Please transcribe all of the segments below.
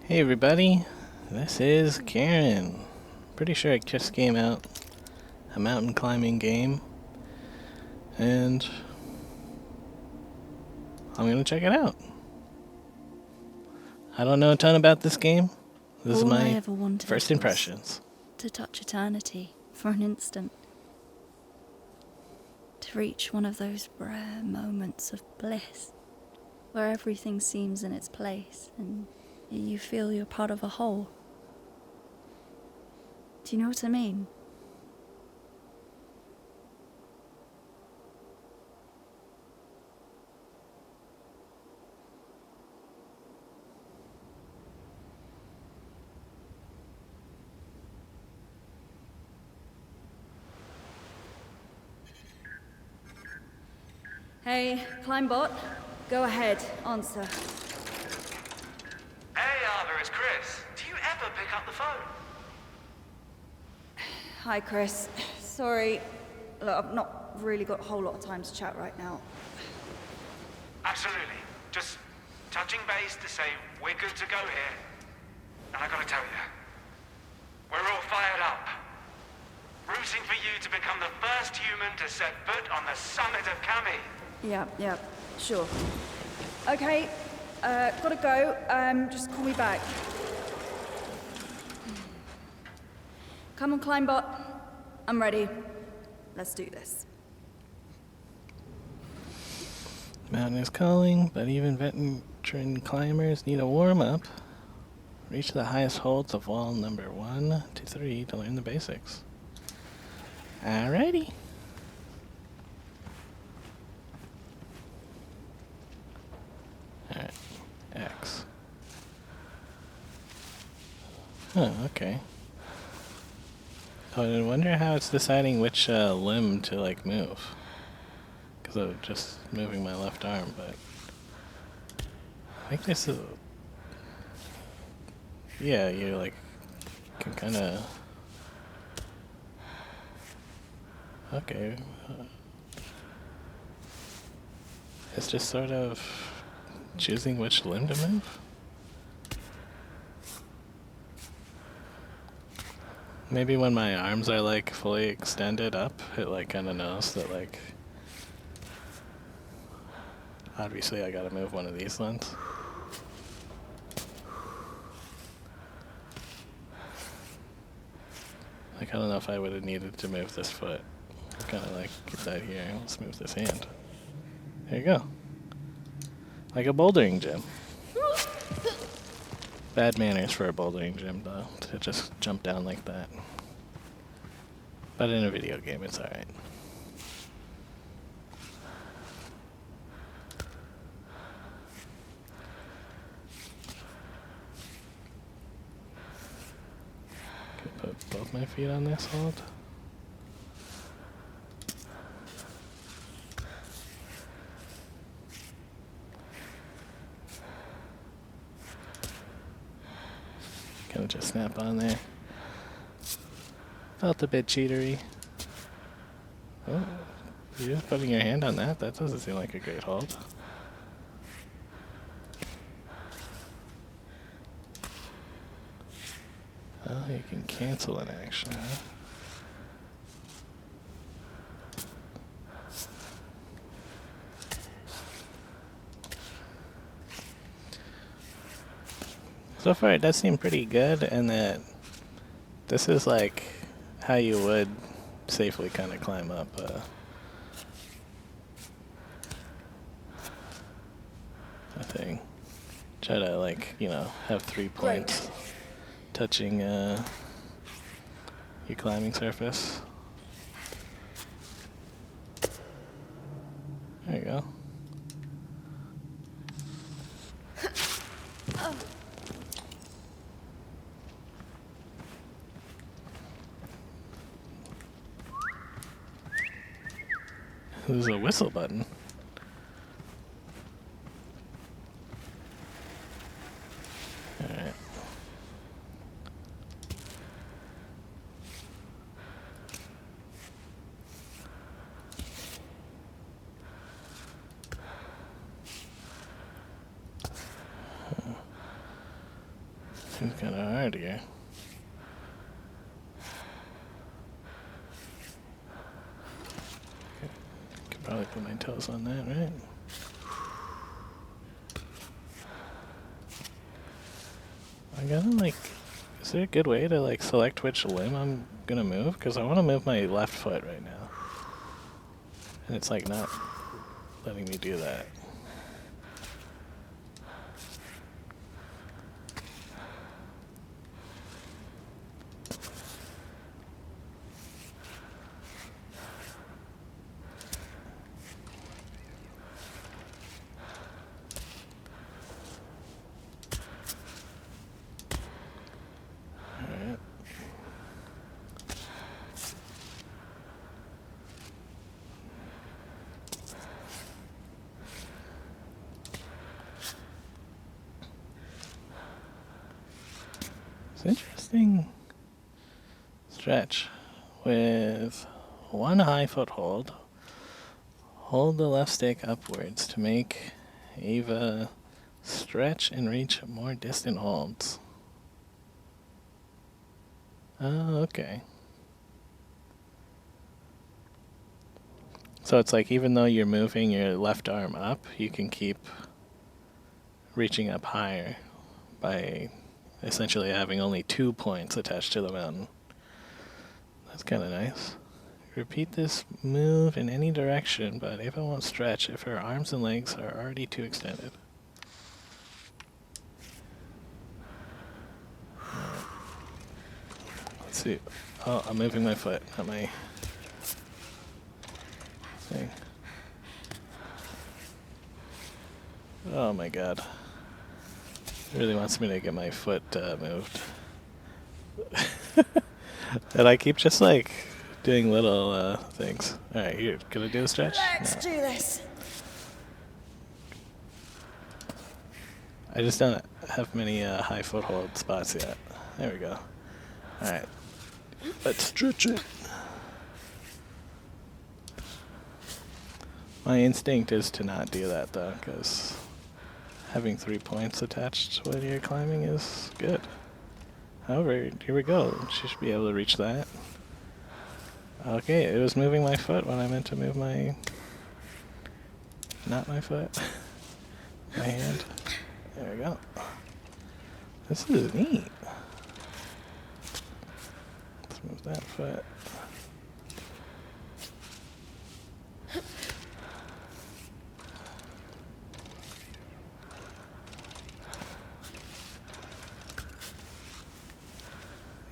Hey everybody, this is CAIRN. Pretty sure it just came out, a mountain climbing game, and I'm gonna check it out. I don't know a ton about this game. This is All I my ever wanted first was impressions. to touch eternity for an instant. To reach one of those rare moments of bliss where everything seems in its place and you feel you're part of a whole. Do you know what I mean? Hey, Climbot. Go ahead, answer. Hey, Arthur, it's Chris. Do you ever pick up the phone? Hi, Chris. Sorry. Look, I've not really got a whole lot of time to chat right now. Absolutely. Just touching base to say we're good to go here. And I gotta tell you, we're all fired up. Rooting for you to become the first human to set foot on the summit of Kami. Yeah, sure. Okay, gotta go. Just call me back. Come on, Climbot. I'm ready. Let's do this. Mountain is calling, but even veteran climbers need a warm-up. Reach the highest holds of wall number 1 to 3 to learn the basics. Alrighty. Alright, X. Huh, okay. Oh, I wonder how it's deciding which limb to, like, move. Because of just moving my left arm, but... I think this is... Yeah, you, like, can kinda... Okay. It's just sort of choosing which limb to move? Maybe when my arms are, like, fully extended up, it, like, kinda knows that, like... Obviously, I gotta move one of these limbs. Like, I don't know if I would have needed to move this foot. Kinda like, get that here. Let's move this hand. There you go. Like a bouldering gym. Bad manners for a bouldering gym, though, to just jump down like that. But in a video game, it's alright. Put both my feet on this hold. Kind of just snap on there. Felt a bit cheatery. Oh, you're just putting your hand on that? That doesn't seem like a great hold. Oh, you can cancel an action, huh? So far it does seem pretty good, and that this is like how you would safely kind of climb up a thing. Try to, like, you know, have 3 points touching your climbing surface. There you go. There's a whistle button. Alright. Seems kind of hard here. Could probably put my toes on that, right? I gotta like, is there a good way to like select which limb I'm gonna move? Because I want to move my left foot right now. And it's like not letting me do that. Alright. It's interesting stretch with one high foothold. Hold the left stick upwards to make Ava stretch and reach more distant holds. Oh, okay. So it's like even though you're moving your left arm up, you can keep reaching up higher by essentially having only 2 points attached to the mountain. That's kind of nice. Repeat this move in any direction, but Ava won't stretch if her arms and legs are already too extended. Let's see. Oh, I'm moving my foot, not my thing. Oh my god. It really wants me to get my foot moved. And I keep just like doing little things. Alright, here, can I do a stretch? Let's do this. I just don't have many high foothold spots yet. There we go. Alright. Let's stretch it. My instinct is to not do that though, because having 3 points attached when you're climbing is good. However, here we go. She should be able to reach that. Okay, it was moving my foot when I meant to move my... not my foot. My hand. There we go. This is neat. Let's move that foot.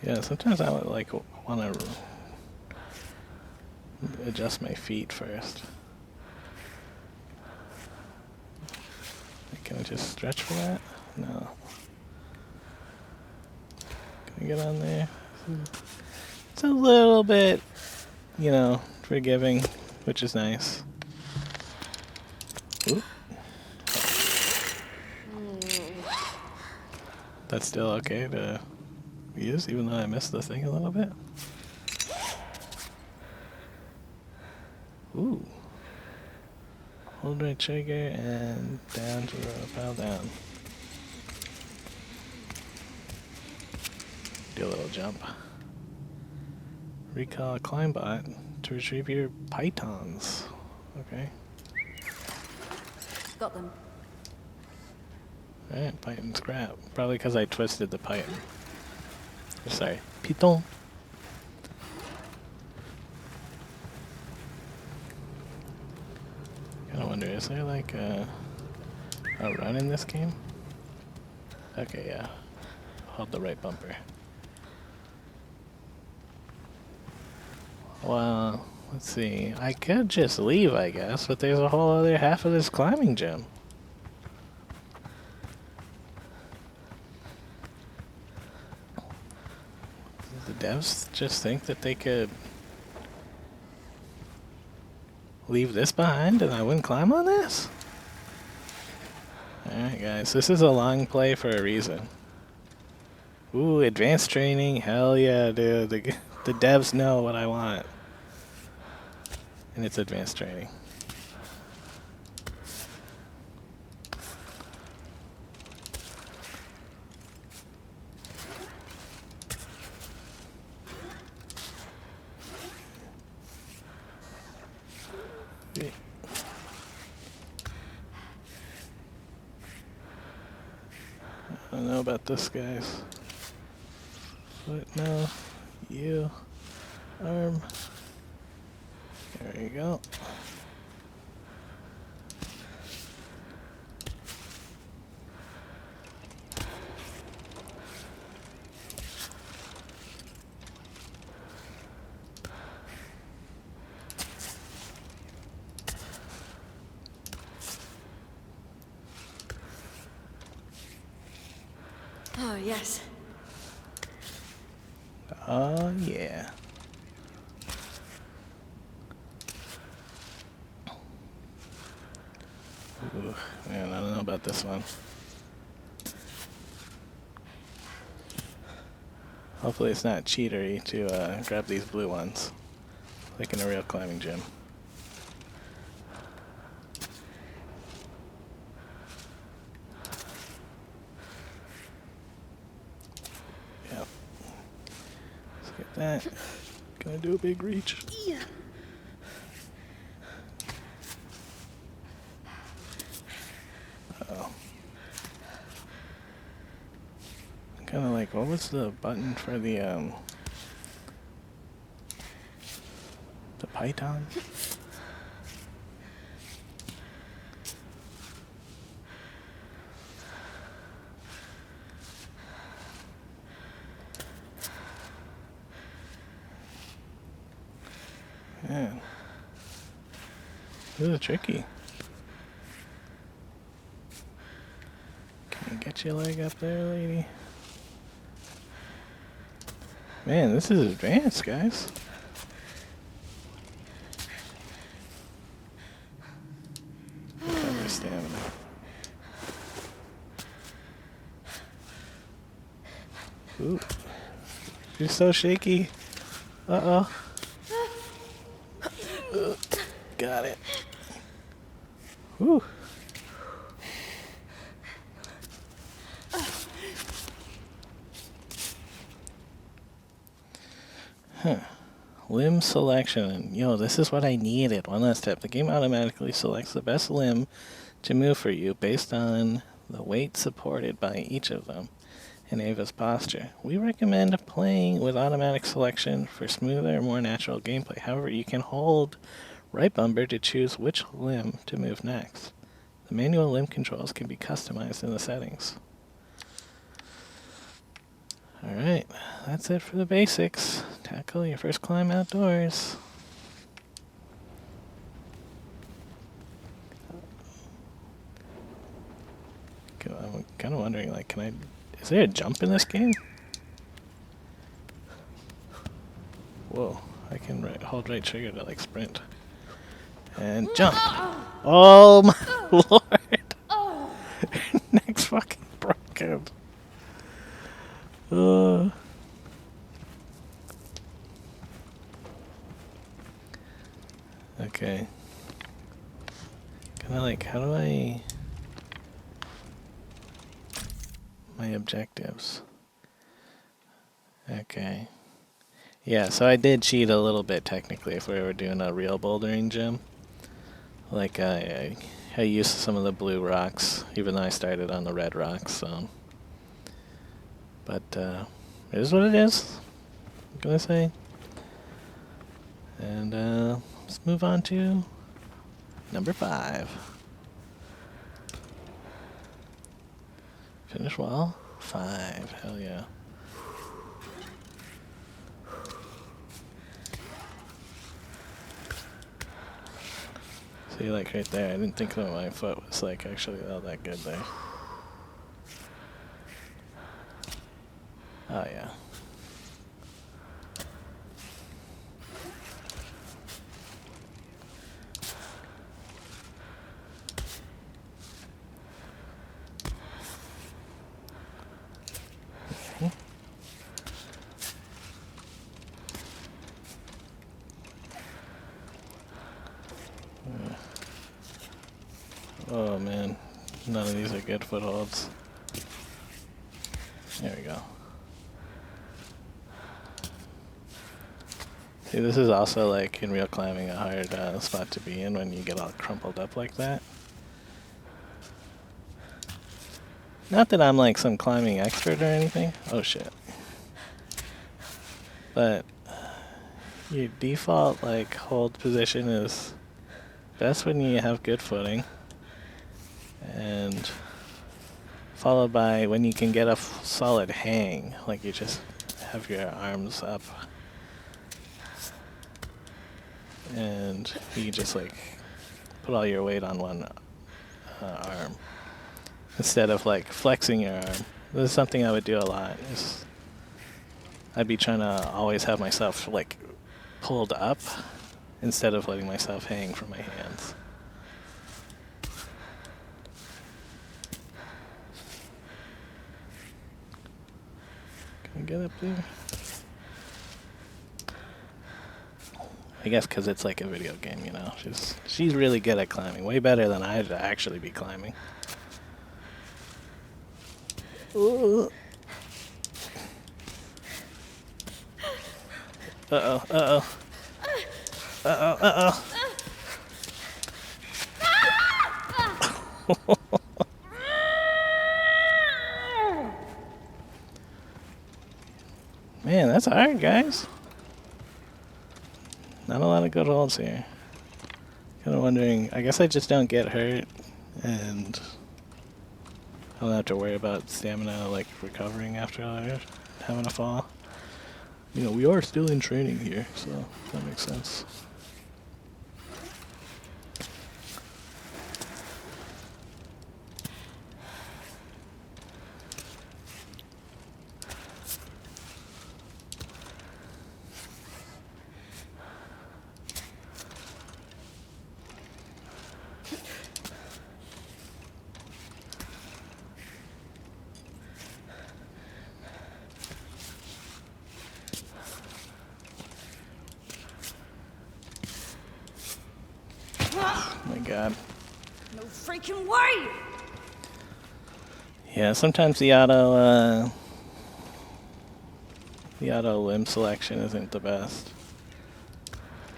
Yeah, sometimes I would like want to adjust my feet first. Can I just stretch for that? No. Can I get on there? It's a little bit, you know, forgiving, which is nice. Oop. That's still okay to use, even though I missed the thing a little bit. Ooh. Hold right trigger and down to rappel down. Do a little jump. Recall climb bot to retrieve your pythons. Okay. Got them. Alright, python scrap. Probably because I twisted the python. Sorry, python. Kinda wonder, is there like a run in this game? Okay, yeah. Hold the right bumper. Well, let's see. I could just leave, I guess, but there's a whole other half of this climbing gym. Did the devs just think that they could leave this behind and I wouldn't climb on this? Alright guys, this is a long play for a reason. Ooh, advanced training, hell yeah dude. The devs know what I want. And it's advanced training. I don't know about this, guys. But no, you, arm. There you go. Oh, yes. Oh, yeah. Ooh, man, I don't know about this one. Hopefully it's not cheatery to grab these blue ones, like in a real climbing gym. Yep. Let's get that. Gonna do a big reach. Yeah. Uh-oh. Kind of like, what was the button for the python? Man, this is tricky. Can you get your leg up there, lady? Man, this is advanced, guys. Recover stamina. Ooh. You're so shaky. Uh-oh. Got it. Whew. Huh. Limb selection. And, yo, this is what I needed. One last step. The game automatically selects the best limb to move for you based on the weight supported by each of them and Ava's posture. We recommend playing with automatic selection for smoother, more natural gameplay. However, you can hold right bumper to choose which limb to move next. The manual limb controls can be customized in the settings. Alright, that's it for the basics. Tackle your first climb outdoors. I'm kind of wondering, like, is there a jump in this game? Whoa, I can hold right trigger to, like, sprint. And jump! Oh my lord! Next fucking broken. Okay. Kinda like, how do I... My objectives. Okay. Yeah, so I did cheat a little bit technically if we were doing a real bouldering gym. Like, I used some of the blue rocks, even though I started on the red rocks, so... But, it is what it is, I'm gonna say. And, let's move on to number 5. Finish well. 5, hell yeah. See, like right there, I didn't think that my foot was like actually all that good there. Oh yeah. Oh man, none of these are good footholds. There we go. See, this is also like in real climbing a hard spot to be in when you get all crumpled up like that. Not that I'm like some climbing expert or anything. Oh shit. But your default like hold position is best when you have good footing, and followed by when you can get a solid hang, like you just have your arms up and you just like put all your weight on one arm instead of like flexing your arm. This is something I would do a lot. I'd be trying to always have myself like pulled up instead of letting myself hang from my hands. Can I get up there? I guess because it's like a video game, you know. She's really good at climbing, way better than I'd actually be climbing. Ooh. Uh-oh, uh-oh. Uh-oh, uh-oh. Man, that's hard, guys. Not a lot of good holds here. Kind of wondering, I guess I just don't get hurt, and I don't have to worry about stamina, like, recovering after having a fall. You know, we are still in training here, so that makes sense. Oh my god. No freaking way! Yeah, sometimes the auto limb selection isn't the best,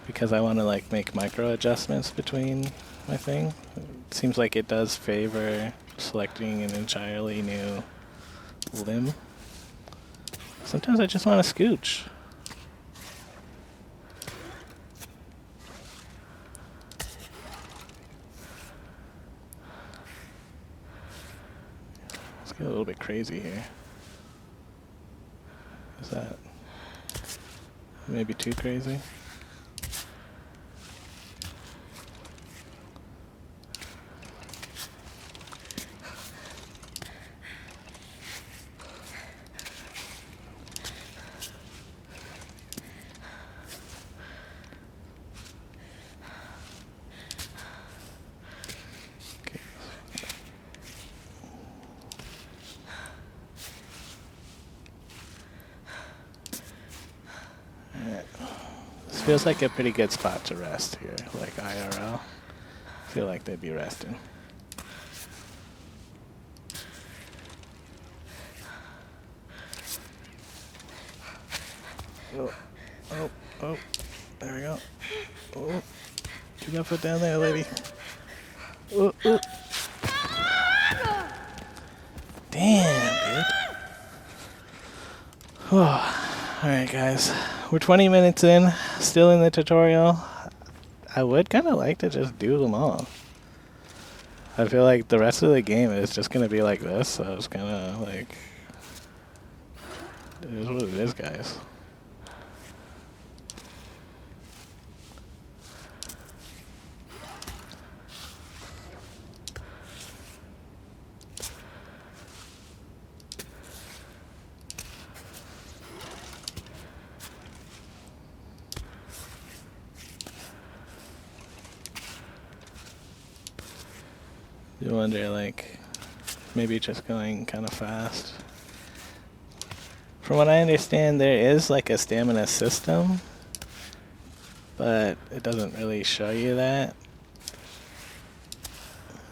because I want to like make micro adjustments between my thing. It seems like it does favor selecting an entirely new limb. Sometimes I just want to scooch. Let's get a little bit crazy here. Is that maybe too crazy? This feels like a pretty good spot to rest here, like IRL. I feel like they'd be resting. Oh, oh, oh, there we go. Oh, you got foot down there, lady. Oh, oh. Damn, dude. Alright, guys. We're 20 minutes in, still in the tutorial. I would kind of like to just do them all. I feel like the rest of the game is just going to be like this, so it's kind of like... It is what it is, guys. You wonder, like, maybe just going kind of fast. From what I understand, there is like a stamina system, but it doesn't really show you that.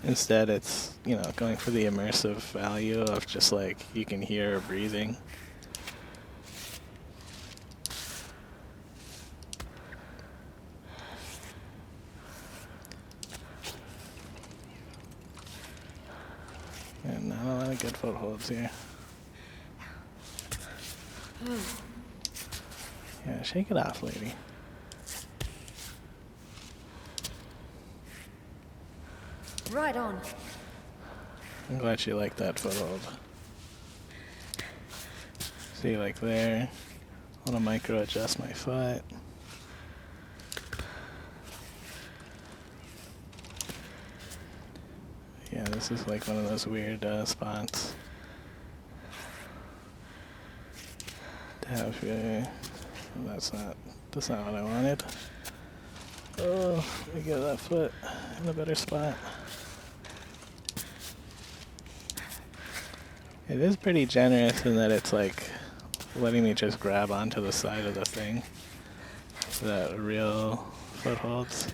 Instead, it's, you know, going for the immersive value of just like you can hear breathing. And not a lot of good footholds here. Yeah, shake it off, lady. Right on. I'm glad she liked that foothold. See, like there. I want to micro adjust my foot. Yeah, this is like one of those weird spots. To have that's not what I wanted. Oh, let me get that foot in a better spot. It is pretty generous in that it's like letting me just grab onto the side of the thing. So that real footholds.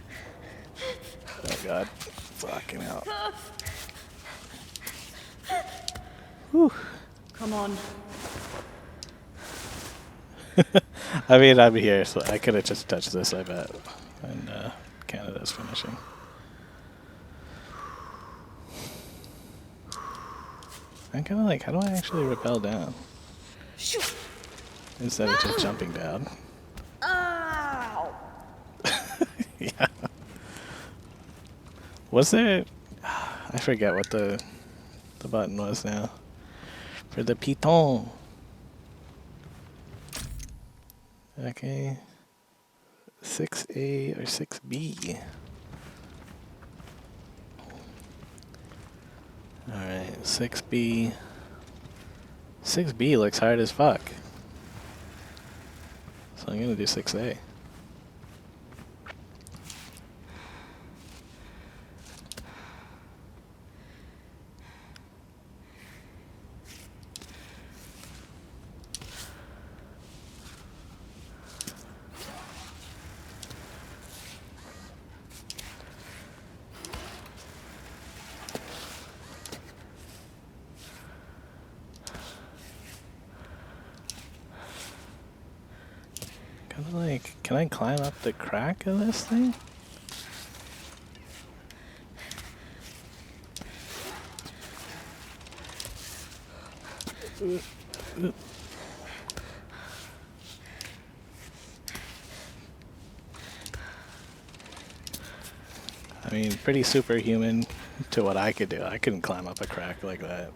Oh god, fucking out. Whew. Come on. I mean, I'm here, so I could have just touched this, I bet. And Canada's finishing. I'm kind of like, how do I actually rappel down? Instead of just jumping down. Ow! Yeah. Was there... I forget what the button was now. For the piton. Okay. 6A or 6B. Alright, 6B. 6B looks hard as fuck. So I'm gonna do 6A. Kind of like, can I climb up the crack of this thing? I mean, pretty superhuman to what I could do. I couldn't climb up a crack like that.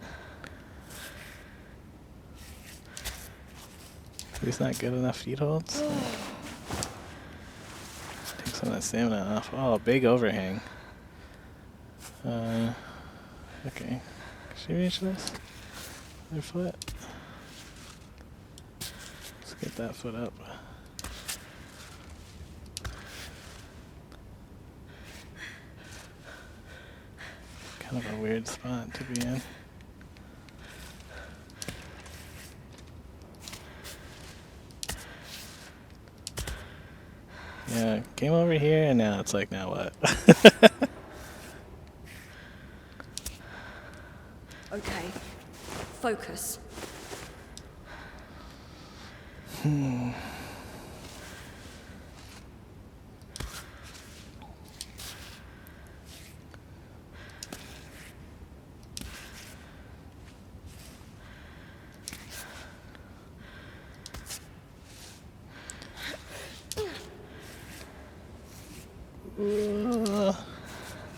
These not good enough feet holds? Take some of that stamina off. Oh, big overhang. Okay. Can she reach this? Their foot? Let's get that foot up. Kind of a weird spot to be in. Yeah, came over here and now it's like, now what? Okay. Focus.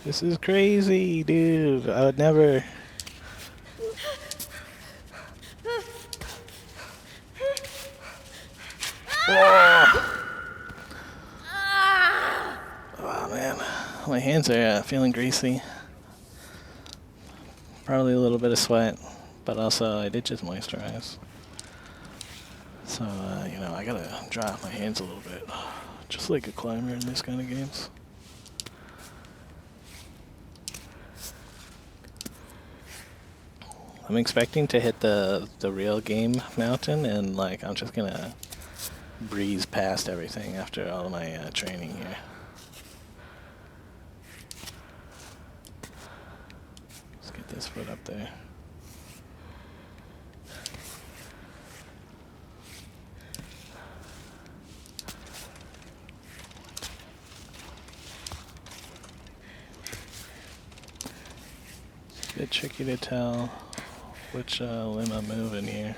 This is crazy, dude. I would never. Oh man, my hands are feeling greasy. Probably a little bit of sweat, but also I did just moisturize. So, you know, I gotta dry off my hands a little bit. Just like a climber in this kind of games. I'm expecting to hit the real game mountain, and like I'm just gonna breeze past everything after all my training here. Let's get this foot up there. It's a bit tricky to tell which limb I'm moving here.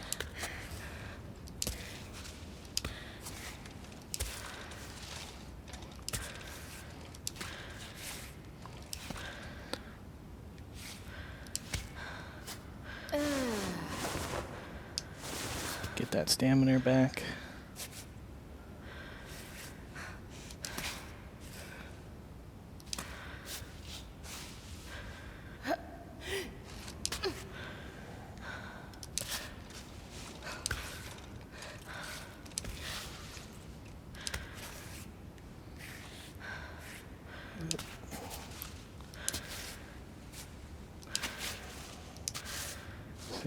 Get that stamina back.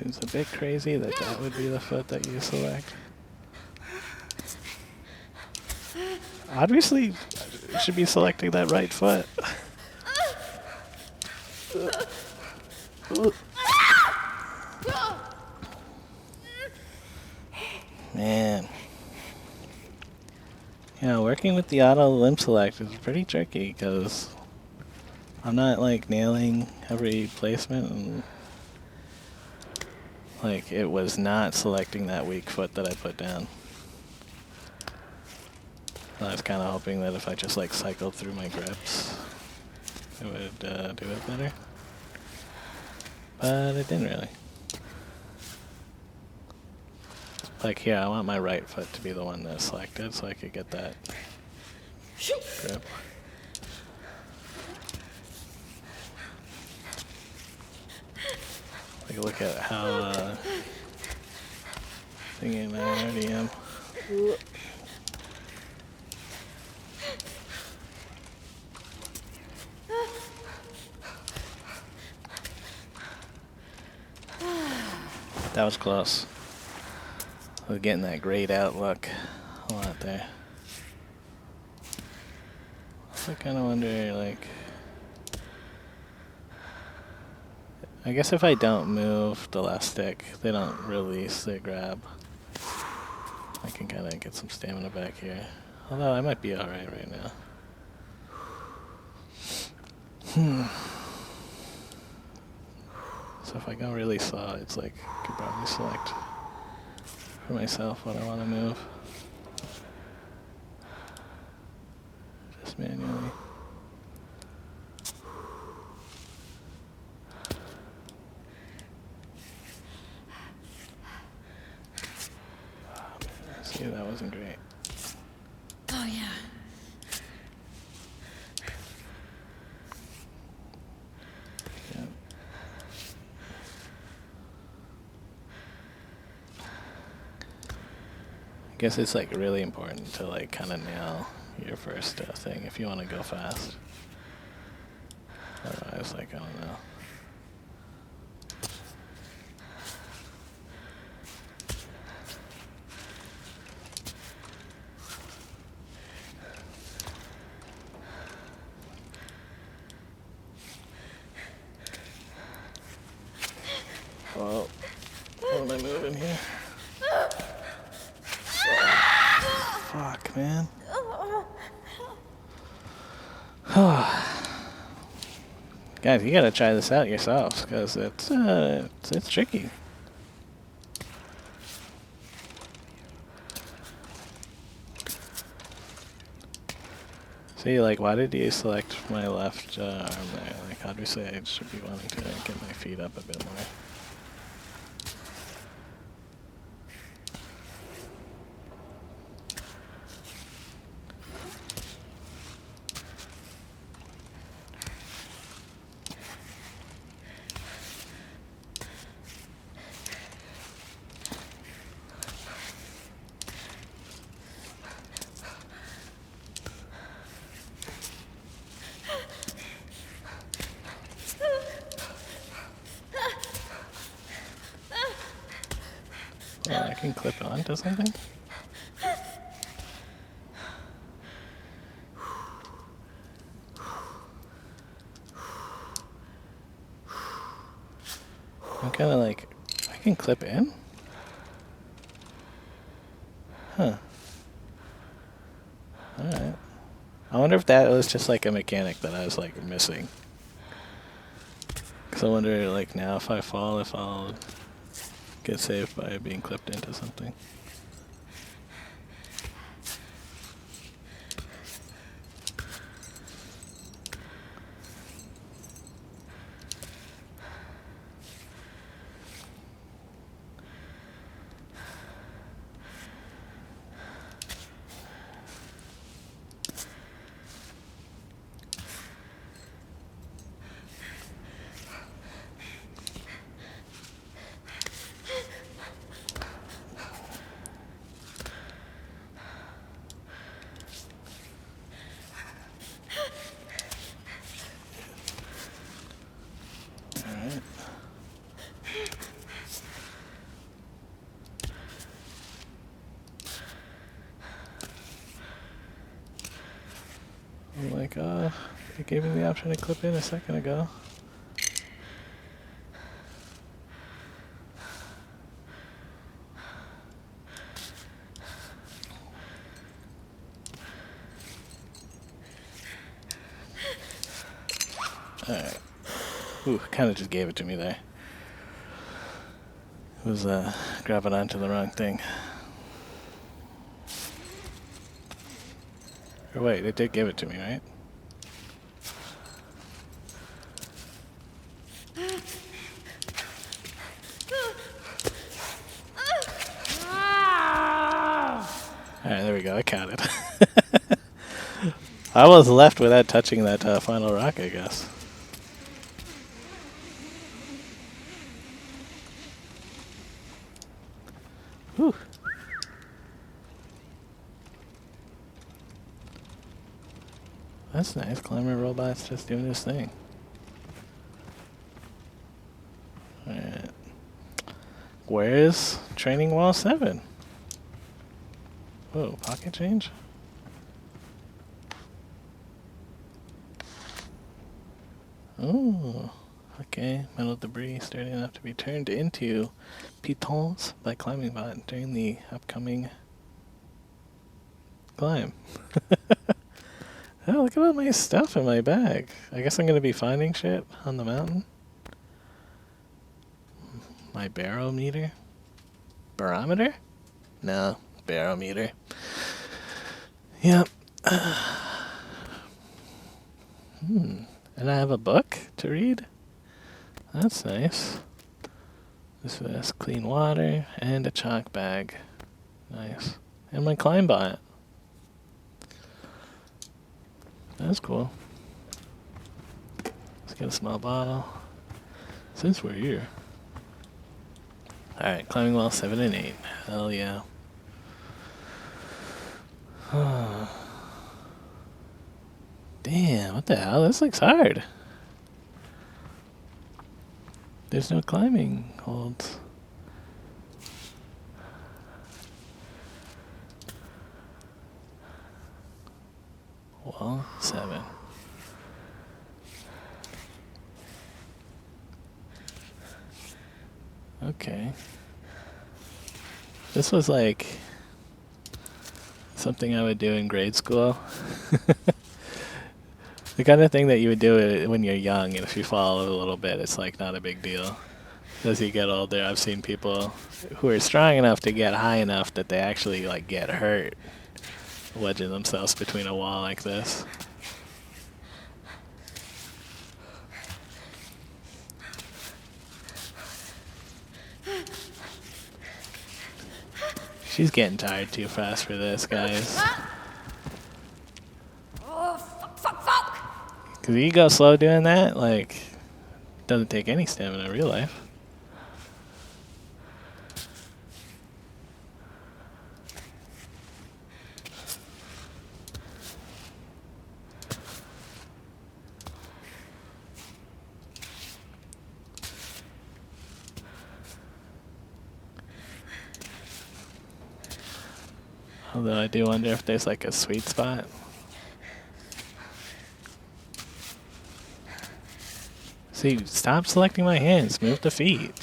Seems a bit crazy that that would be the foot that you select. Obviously, you should be selecting that right foot. Man. Yeah, working with the auto limb select is pretty tricky because I'm not like nailing every placement, and like it was not selecting that weak foot that I put down. I was kind of hoping that if I just like cycled through my grips, it would do it better. But it didn't really. Like here, I want my right foot to be the one that's selected so I could get that grip. Take a look at how thinking I already am. That was close. I was getting that grayed out look a lot there. I kind of wonder, like, I guess if I don't move the left stick, they don't release the grab. I can kind of get some stamina back here. Although I might be alright right now. So if I go really slow, it's like, I could probably select for myself what I want to move. Just manually. Oh, man, see, that wasn't great. Oh, yeah. Yeah. I guess it's like really important to like kind of nail your first thing if you want to go fast. Otherwise, like, I don't know. Well, what am I moving here? Fuck, man. Guys, you gotta try this out yourselves, because it's tricky. See, like, why did you select my left arm there? Like, obviously I should be wanting to get my feet up a bit more. Oh, I can clip onto something? I'm kind of like, I can clip in? Huh. Alright. I wonder if that was just like a mechanic that I was like missing. Because I wonder like now if I fall, if I'll get saved by being clipped into something. Alright. I'm like, they gave me the option to clip in a second ago. Alright. Ooh, kind of just gave it to me there. It was grabbing onto the wrong thing. Or wait, it did give it to me, right? Alright, there we go, I counted. I was left without touching that final rock, I guess. Whew. That's nice. Climber robot's just doing his thing. Alright. Where's training wall 7? Whoa, pocket change? Oh, okay. Metal debris sturdy enough to be turned into pitons by climbing bot during the upcoming climb. Oh, look at all my stuff in my bag. I guess I'm going to be finding shit on the mountain. My barometer? Barometer? No, barometer. Yep. And I have a book to read? That's nice. This is clean water and a chalk bag. Nice. And my climb bot. That's cool. Let's get a small bottle. Since we're here. Alright, climbing wall 7 and 8. Hell yeah. Damn, what the hell? This looks hard. There's no climbing holds. Wall 7. Okay. This was like something I would do in grade school. The kind of thing that you would do when you're young, and if you fall a little bit, it's like not a big deal. As you get older, I've seen people who are strong enough to get high enough that they actually like get hurt, wedging themselves between a wall like this. She's getting tired too fast for this, guys. Oh, fuck! Cause you go slow doing that, like, doesn't take any stamina in real life. Although I do wonder if there's like a sweet spot. See, stop selecting my hands. Move the feet.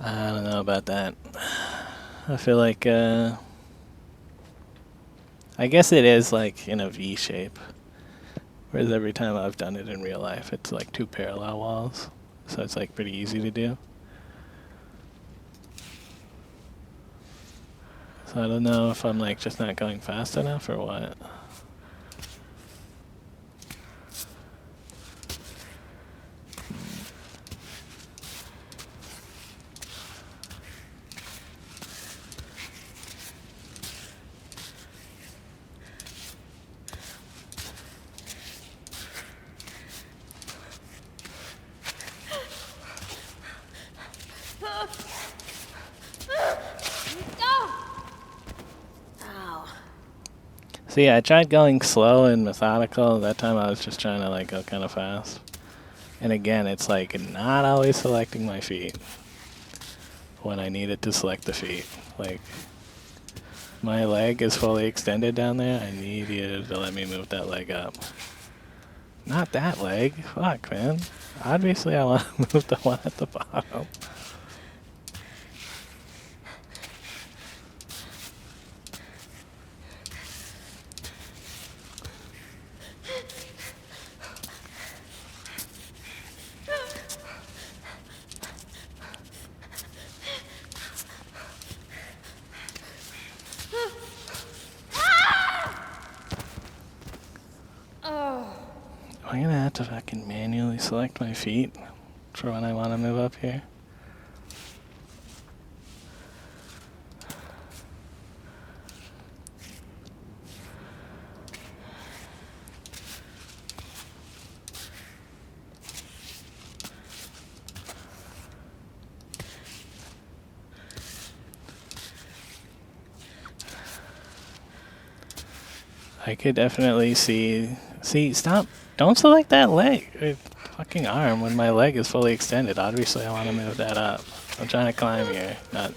I don't know about that. I feel like I guess it is like in a V shape. Whereas every time I've done it in real life, it's like 2 parallel walls. So it's like pretty easy to do. So I don't know if I'm like just not going fast enough or what. See, I tried going slow and methodical. That time I was just trying to like go kind of fast. And again, it's like not always selecting my feet when I needed to select the feet. Like, my leg is fully extended down there. I need you to let me move that leg up. Not that leg. Fuck, man. Obviously, I want to move the one at the bottom. Am I gonna have to fucking manually select my feet for when I want to move up here? I could definitely see. See, stop. Don't select that leg. Fucking arm when my leg is fully extended. Obviously, I want to move that up. I'm trying to climb here, not.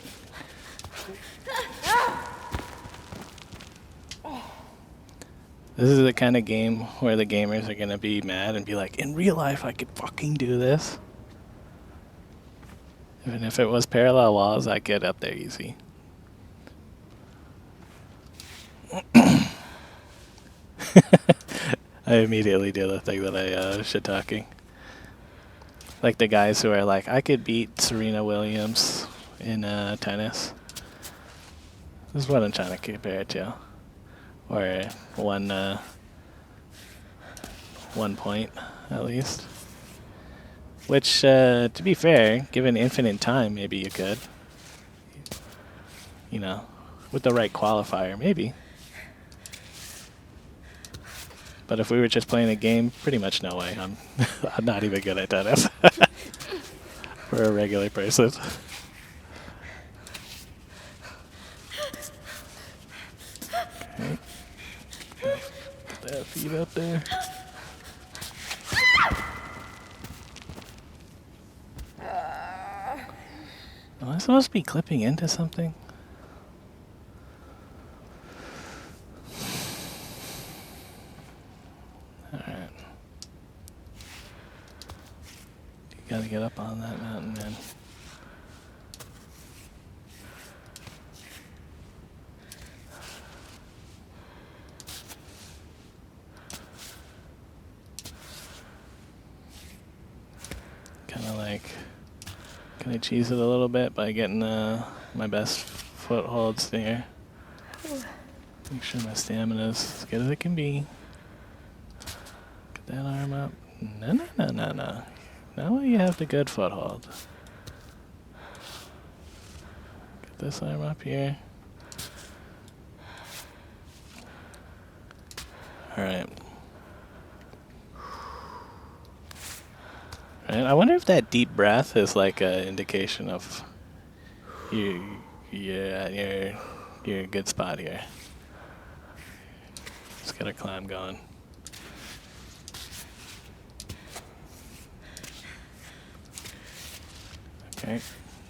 This is the kind of game where the gamers are going to be mad and be like, in real life, I could fucking do this. Even if it was parallel walls, I'd get up there easy. I immediately do the thing that I shit talking. Like the guys who are like, I could beat Serena Williams in tennis. This is what I'm trying to compare it to. Or one point, at least. Which, to be fair, given infinite time, maybe you could. You know, with the right qualifier, maybe. But if we were just playing a game, pretty much no way. I'm not even good at tennis. For a regular person. Okay. Put that feet up there. Am I supposed to be clipping into something? Alright. You gotta get up on that mountain, man. Kinda like, can I cheese it a little bit by getting my best footholds there? Make sure my stamina's as good as it can be. Get that arm up. No. Now you have the good foothold. Get this arm up here. Alright. Right, I wonder if that deep breath is like an indication of you're at your good spot here. Just got a climb going.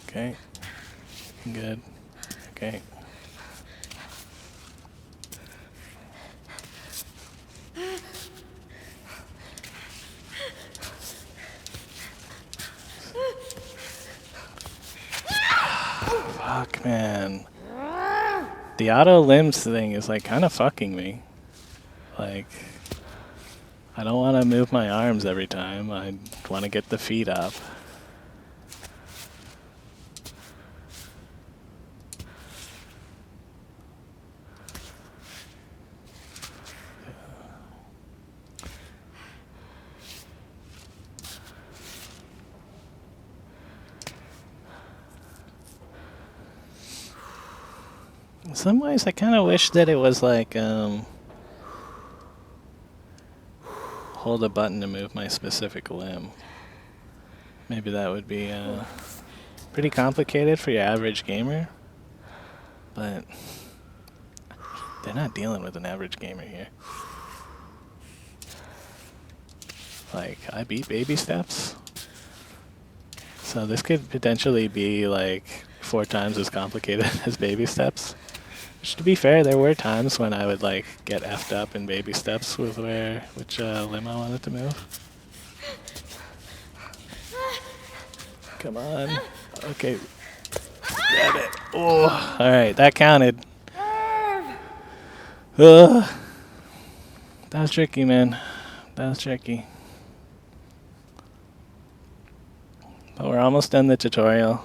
Okay. Good. Okay. Fuck, man. The auto limbs thing is like kind of fucking me. Like, I don't want to move my arms every time. I want to get the feet up. In some ways, I kind of wish that it was like, hold a button to move my specific limb. Maybe that would be pretty complicated for your average gamer. But they're not dealing with an average gamer here. Like, I beat baby steps. So this could potentially be like 4 times as complicated as baby steps. Which, to be fair, there were times when I would like get effed up in baby steps with which limb I wanted to move. Come on. Okay. Grab it. Oh, alright, that counted. Ugh. That was tricky, man. That was tricky. But we're almost done the tutorial.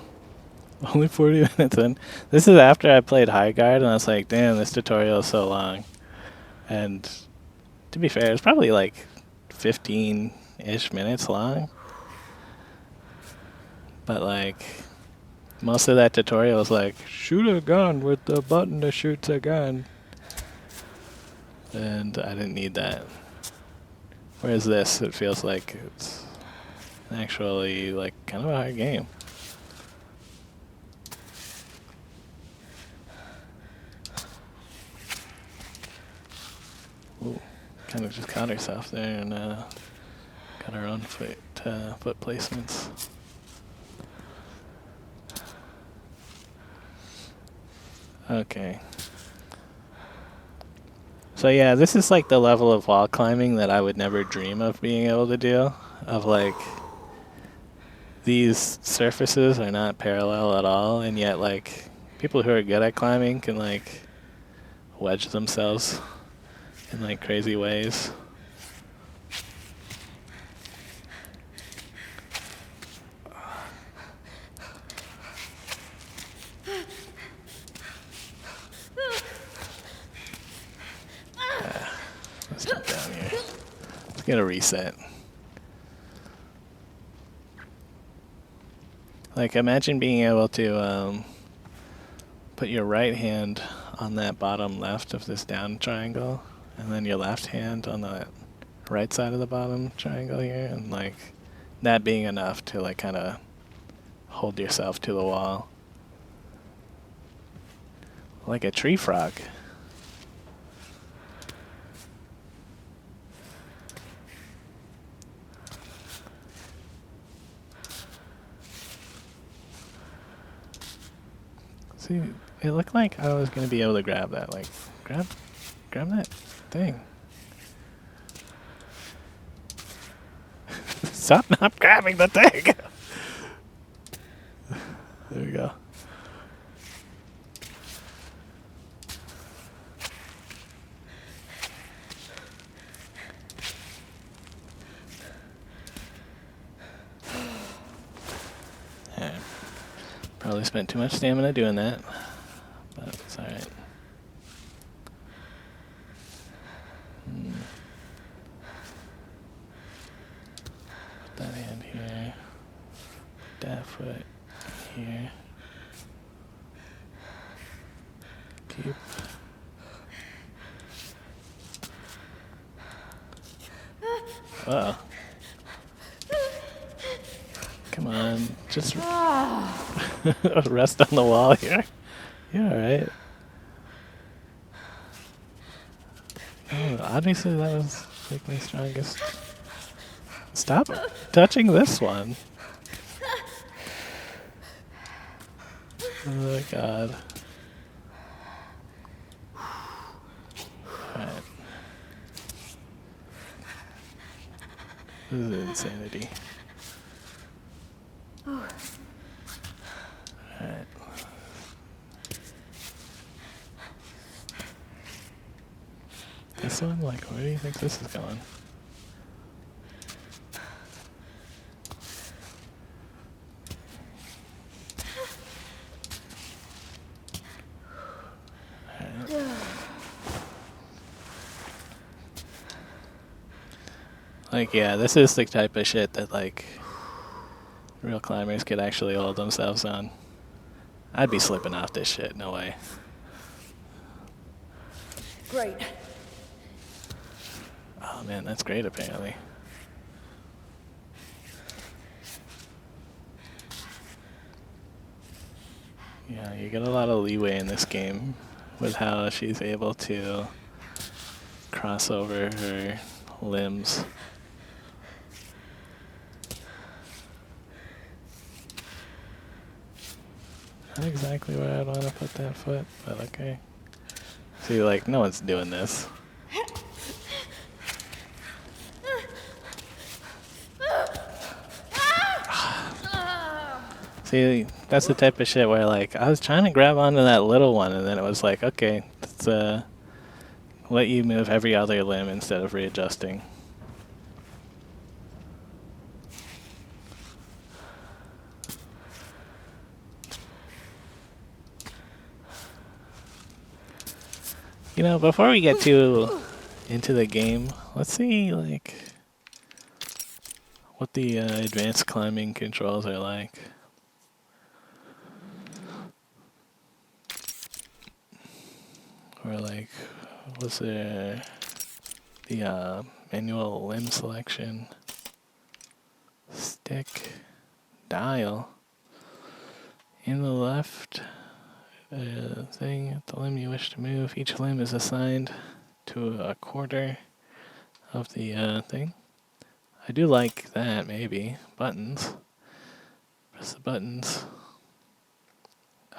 Only 40 minutes in. This is after I played High Guard, and I was like, damn, this tutorial is so long. And to be fair, it's probably like 15-ish minutes long. But like, most of that tutorial is like, shoot a gun with the button that shoots a gun. And I didn't need that. Whereas this, it feels like it's actually like kind of a hard game. Ooh, kind of just caught herself there and got her own foot placements. Okay. So yeah, this is like the level of wall climbing that I would never dream of being able to do. Of like, these surfaces are not parallel at all, and yet like, people who are good at climbing can like wedge themselves in like crazy ways. Let's jump down here. Let's get a reset. Like, imagine being able to put your right hand on that bottom left of this down triangle, and then your left hand on the right side of the bottom triangle here, and like that being enough to like kind of hold yourself to the wall. Like a tree frog. See, it looked like I was gonna be able to grab that. Like, grab that thing. Stop not grabbing the thing! There we go. Alright. Probably spent too much stamina doing that, but it's alright. Put that hand here. Put that foot here. Keep. Uh-oh. Come on, just rest on the wall here. You're alright. Oh, obviously that was like my strongest. Stop touching this one. Oh my god. Alright. This is insanity. Alright. This one? Like, where do you think this is going? Like, yeah, this is the type of shit that, like, real climbers could actually hold themselves on. I'd be slipping off this shit, no way. Great. Oh man, that's great apparently. Yeah, you get a lot of leeway in this game with how she's able to cross over her limbs. Not exactly where I'd want to put that foot, but okay. See, like, no one's doing this. See, that's the type of shit where, like, I was trying to grab onto that little one, and then it was like, okay, let's let you move every other limb instead of readjusting. You know, before we get too into the game, let's see, like, what the advanced climbing controls are like. Or, like, was there the manual limb selection, stick, dial, in the left thing, the limb you wish to move. Each limb is assigned to a quarter of the thing. I do like that, maybe. Buttons. Press the buttons.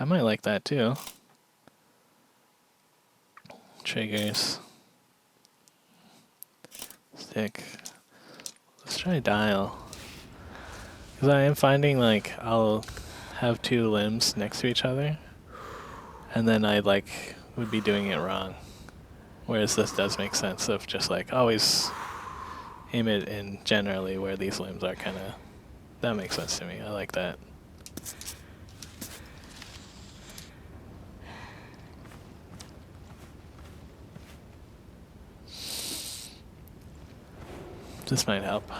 I might like that too. Triggers. Stick. Let's try dial. Because I am finding, like, I'll have two limbs next to each other, and then I, like, would be doing it wrong. Whereas this does make sense of just, like, always aim it in generally where these limbs are kind of... That makes sense to me. I like that. This might help.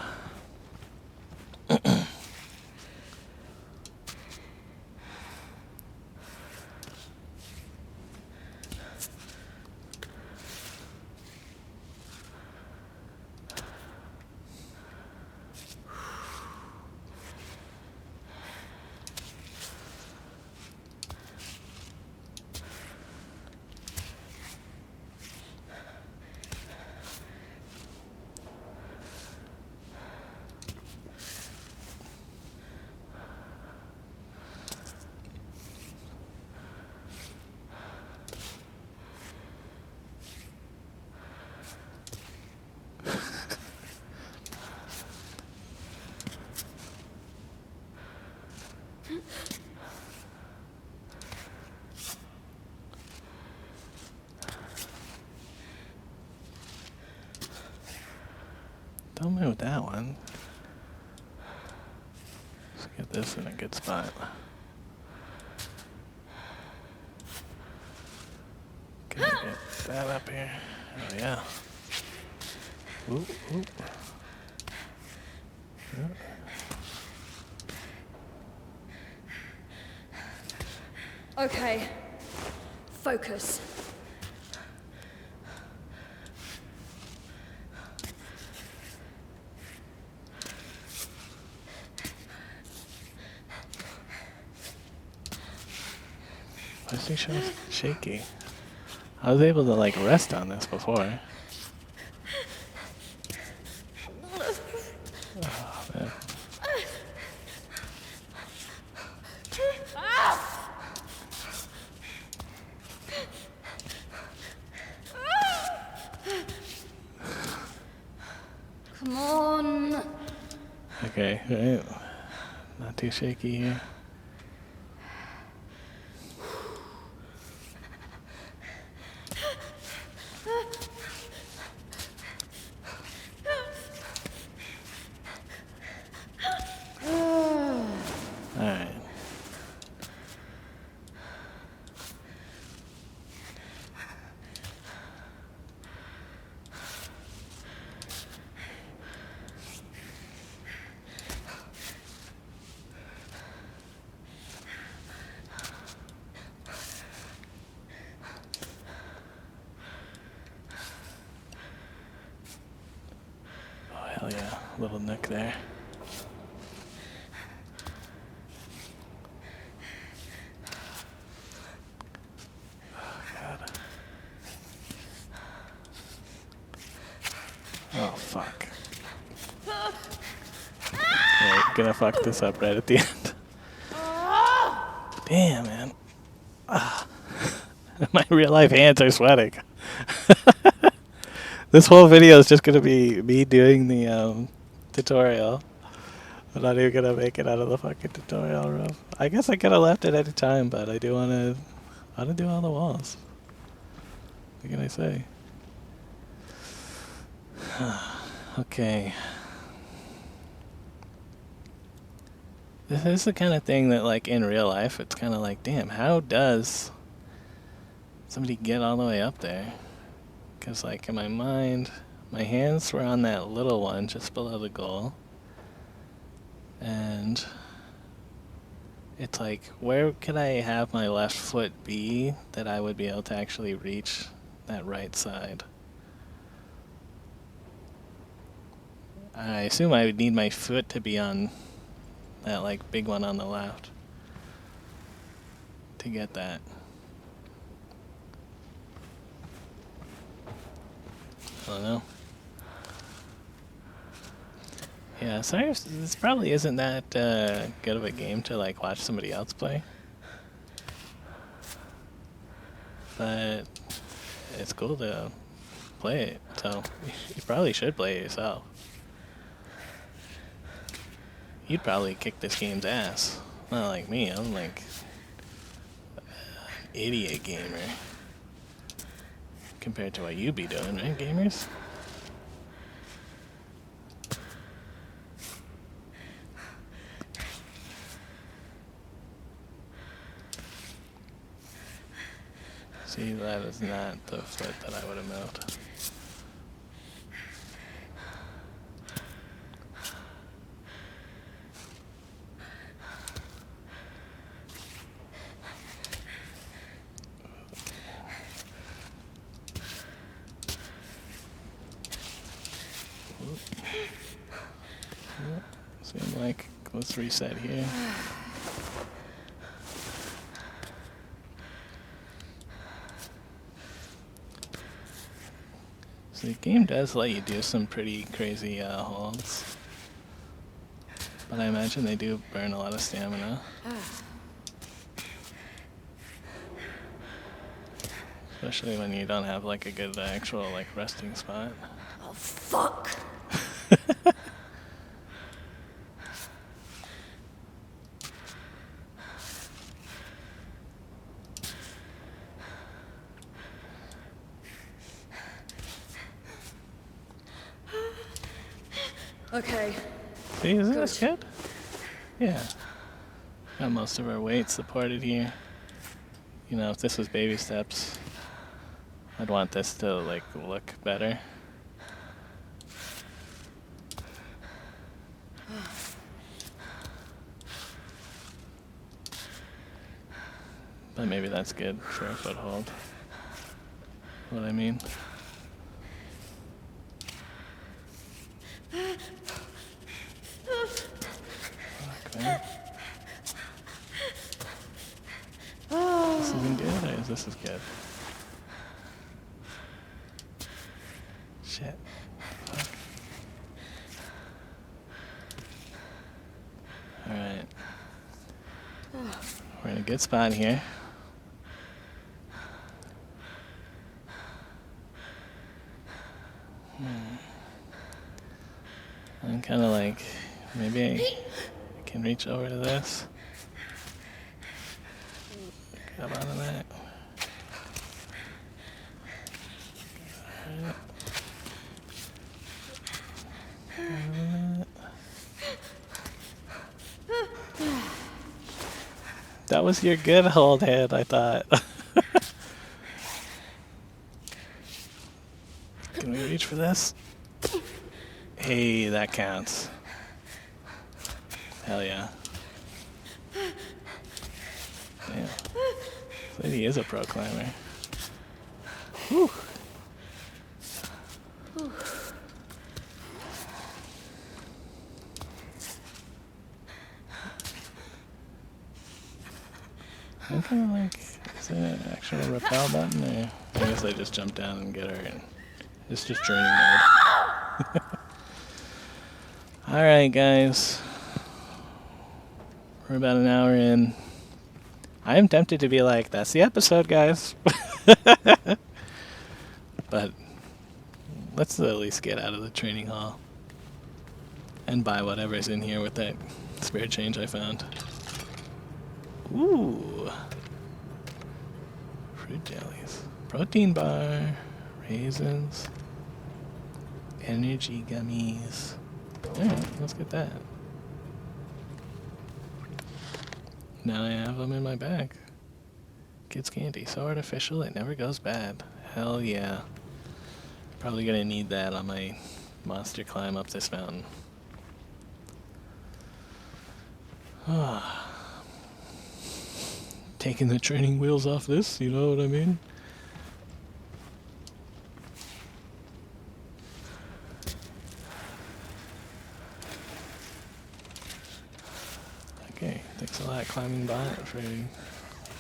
Don't move that one. Let's get this in a good spot. Can I get that up here? Oh yeah. Oop, oop. Yeah. Okay. Focus. Why is she shaky? I was able to, like, rest on this before. Oh, man. Come on. Okay, right. Not too shaky here. Hell yeah, little nook there. God. Oh, fuck. Yeah, gonna fuck this up right at the end. Damn, man. My real life hands are sweating. This whole video is just gonna be me doing the tutorial. I'm not even gonna make it out of the fucking tutorial room. I guess I could have left at any time, but I do wanna do all the walls. What can I say? Okay. This is the kind of thing that, like, in real life, it's kind of like, damn, how does somebody get all the way up there? Because, like, in my mind, my hands were on that little one just below the goal. And it's like, where could I have my left foot be that I would be able to actually reach that right side? I assume I would need my foot to be on that, like, big one on the left to get that. I don't know. Yeah, sorry, this probably isn't that good of a game to, like, watch somebody else play. But it's cool to play it, so you probably should play it yourself. You'd probably kick this game's ass. Not like me, I'm like an idiot gamer. Compared to what you be doing, right, gamers? See, that is not the foot that I would have moved. Seem like, let's reset here. So the game does let you do some pretty crazy holds. But I imagine they do burn a lot of stamina. Especially when you don't have like a good actual like resting spot. Oh, fuck! Okay. See, isn't this good? Yeah. Got most of our weight supported here. You know, if this was baby steps, I'd want this to like look better. But maybe that's good for a foothold. What I mean. Okay. This isn't good, or is this is good? Shit. Fuck. Alright. We're in a good spot here. I'm kind of like, maybe I can reach over to this. Grab onto that. That was your good hold hand, I thought. Can we reach for this? Hey, that counts. Hell yeah. Damn. This lady is a pro climber. Whew. I'm kind of like, is there an actual rappel button? Or I guess I just jump down and get her. And it's just training mode. Alright, guys. We're about an hour in. I am tempted to be like, that's the episode, guys. But let's at least get out of the training hall and buy whatever's in here with that spare change I found. Ooh. Fruit jellies. Protein bar. Raisins. Energy gummies. Alright, let's get that. Now I have them in my bag. Kids candy. So artificial, it never goes bad. Hell yeah. Probably gonna need that on my monster climb up this mountain. Taking the training wheels off this, you know what I mean? Okay, thanks a lot, climbing bot, for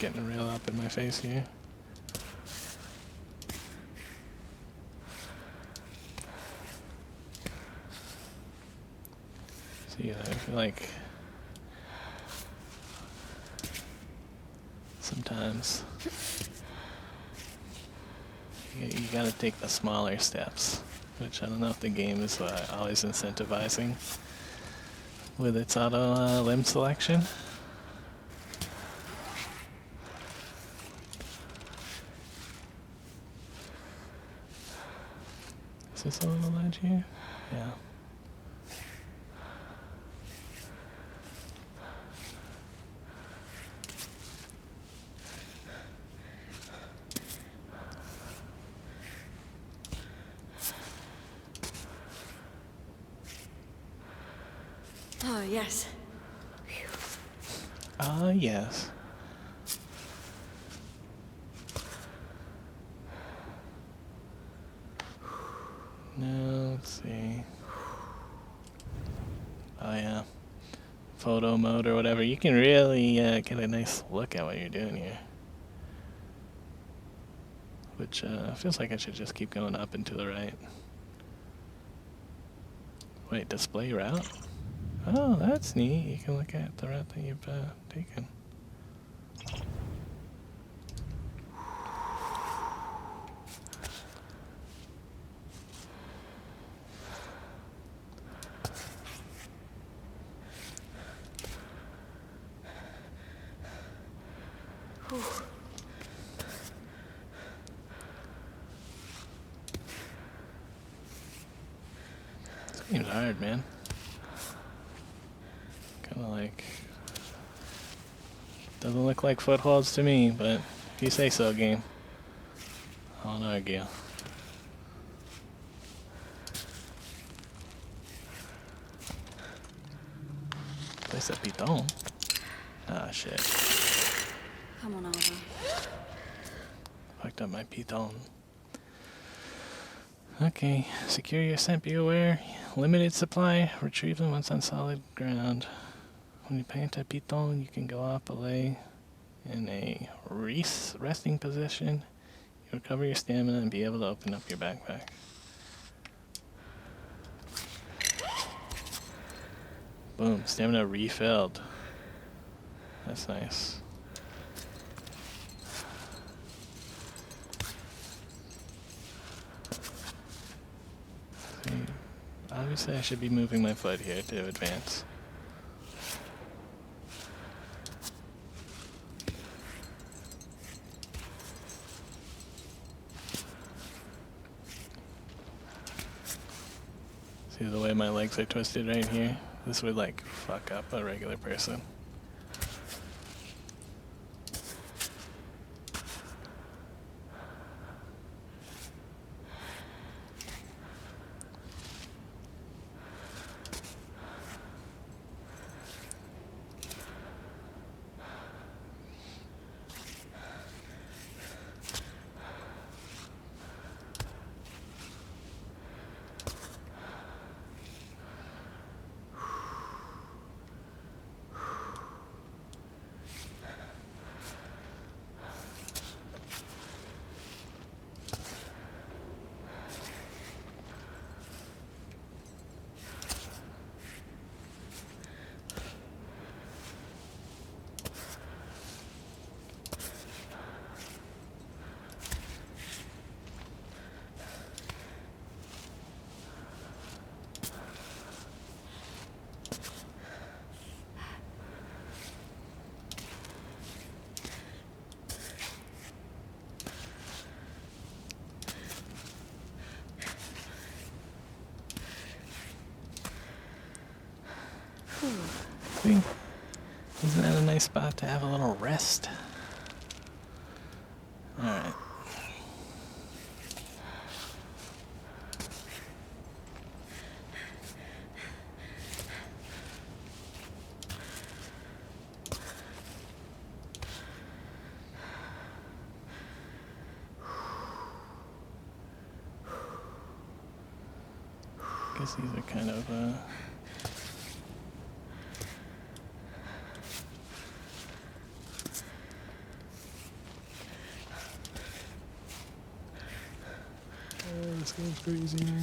getting real up in my face here. See, I feel like sometimes you gotta take the smaller steps, which I don't know if the game is always incentivizing with its auto limb selection. Is this on the ledge here? Yeah. Oh, yes. Ah, yes. Now, let's see. Oh, yeah. Photo mode or whatever. You can really get a nice look at what you're doing here. Which feels like I should just keep going up and to the right. Wait, display route? Oh, that's neat. You can look at the route that you've taken. This game's hard, man. Kinda like... Doesn't look like footholds to me, but if you say so, game. I won't argue. Place a piton. Ah, shit. Come on over. Fucked up my piton. Okay, secure your scent, be aware. Limited supply, retrieve them once on solid ground. When you plant a piton, you can go up a lay in a resting position. You recover your stamina and be able to open up your backpack. Boom, stamina refilled. That's nice. See, obviously I should be moving my foot here to advance. See the way my legs are twisted right here? This would like fuck up a regular person. exactly. Isn't that a nice spot to have a little rest? Alright. Guess these are kind of, oh, this game's crazy, man.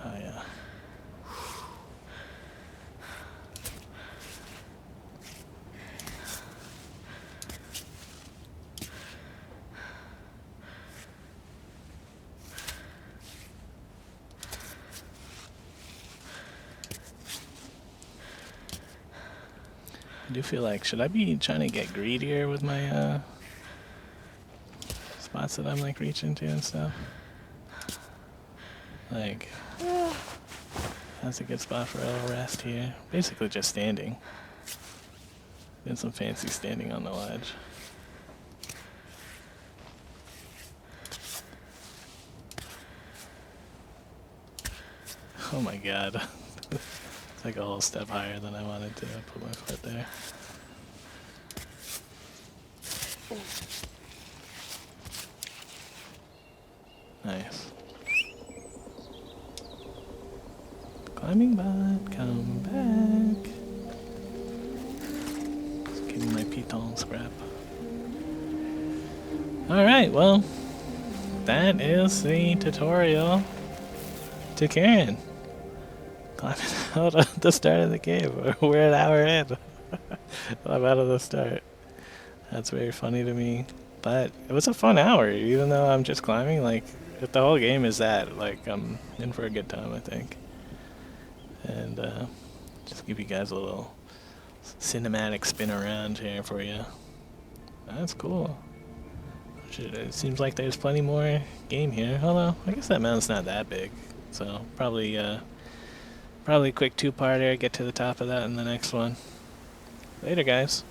Oh, yeah. I do feel like, should I be trying to get greedier with my spots that I'm like reaching to and stuff? Like, that's a good spot for a little rest here. Basically just standing. Doing some fancy standing on the ledge. Oh my god. It's like a whole step higher than I wanted to put my foot there. Nice. Climbing bot, come back. Just getting my piton scrap. Alright, well, that is the tutorial to CAIRN. Climbing out at the start of the game. We're an hour in. I'm out of the start. That's very funny to me. But it was a fun hour, even though I'm just climbing. Like, if the whole game is that, like, I'm in for a good time, I think. And just give you guys a little cinematic spin around here for you. That's cool. It seems like there's plenty more game here. Although, I guess that mountain's not that big. So, probably a quick two-parter, get to the top of that in the next one. Later, guys.